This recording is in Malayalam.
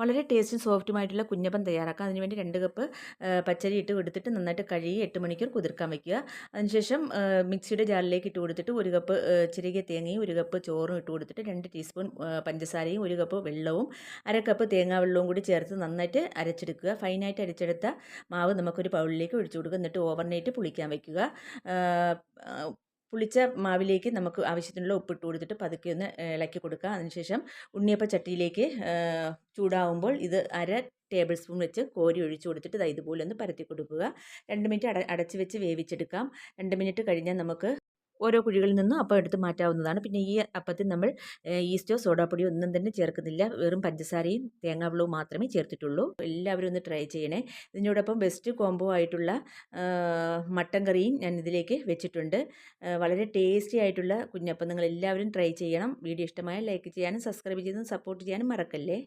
വളരെ ടേസ്റ്റും സോഫ്റ്റുമായിട്ടുള്ള കുഞ്ഞപ്പം തയ്യാറാക്കാം. അതിനുവേണ്ടി 2 കപ്പ് പച്ചരി ഇട്ട് കൊടുത്തിട്ട് നന്നായിട്ട് കഴുകി 8 മണിക്കൂർ കുതിർക്കാൻ വയ്ക്കുക. അതിനുശേഷം മിക്സിയുടെ ജാറിലേക്ക് ഇട്ട് കൊടുത്തിട്ട് 1 കപ്പ് ചിരകിയ തേങ്ങയും 1 കപ്പ് ചോറും ഇട്ട് കൊടുത്തിട്ട് 2 ടീസ്പൂൺ പഞ്ചസാരയും 1 കപ്പ് വെള്ളവും 1/2 കപ്പ് തേങ്ങാ വെള്ളവും കൂടി ചേർത്ത് നന്നായിട്ട് അരച്ചെടുക്കുക. ഫൈനായിട്ട് അരച്ചെടുത്ത മാവ് നമുക്കൊരു ബൗളിലേക്ക് ഒഴിച്ചു കൊടുക്കുക. എന്നിട്ട് ഓവർനൈറ്റ് പുളിക്കാൻ വയ്ക്കുക. പുളിച്ച മാവിലേക്ക് നമുക്ക് ആവശ്യത്തിനുള്ള ഉപ്പിട്ട് കൊടുത്തിട്ട് പതുക്കെ ഒന്ന് ഇളക്കി കൊടുക്കുക. അതിനുശേഷം ഉണ്ണിയപ്പ ചട്ടിയിലേക്ക് ചൂടാവുമ്പോൾ ഇത് 1/2 ടേബിൾ സ്പൂൺ വെച്ച് കോരി ഒഴിച്ചു കൊടുത്തിട്ട് ഇതുപോലെ ഒന്ന് പരത്തി കൊടുക്കുക. 2 മിനിറ്റ് അടച്ച് വെച്ച് വേവിച്ചെടുക്കാം. 2 മിനിറ്റ് കഴിഞ്ഞാൽ നമുക്ക് ഓരോ കുഴികളിൽ നിന്നും അപ്പം എടുത്ത് മാറ്റാവുന്നതാണ്. പിന്നെ ഈ അപ്പത്തിൽ നമ്മൾ ഈസ്റ്റോ സോഡാപ്പൊടിയോ ഒന്നും തന്നെ ചേർക്കുന്നില്ല. വെറും പഞ്ചസാരയും തേങ്ങാവെള്ളവും മാത്രമേ ചേർത്തിട്ടുള്ളൂ. എല്ലാവരും ഒന്ന് ട്രൈ ചെയ്യണേ. ഇതിനോടൊപ്പം ബെസ്റ്റ് കോംബോ ആയിട്ടുള്ള മട്ടൻ കറിയും ഞാൻ ഇതിലേക്ക് വെച്ചിട്ടുണ്ട്. വളരെ ടേസ്റ്റി ആയിട്ടുള്ള കുഞ്ഞപ്പം നിങ്ങൾ എല്ലാവരും ട്രൈ ചെയ്യണം. വീഡിയോ ഇഷ്ടമായാൽ ലൈക്ക് ചെയ്യാനും സബ്സ്ക്രൈബ് ചെയ്തും സപ്പോർട്ട് ചെയ്യാനും മറക്കല്ലേ.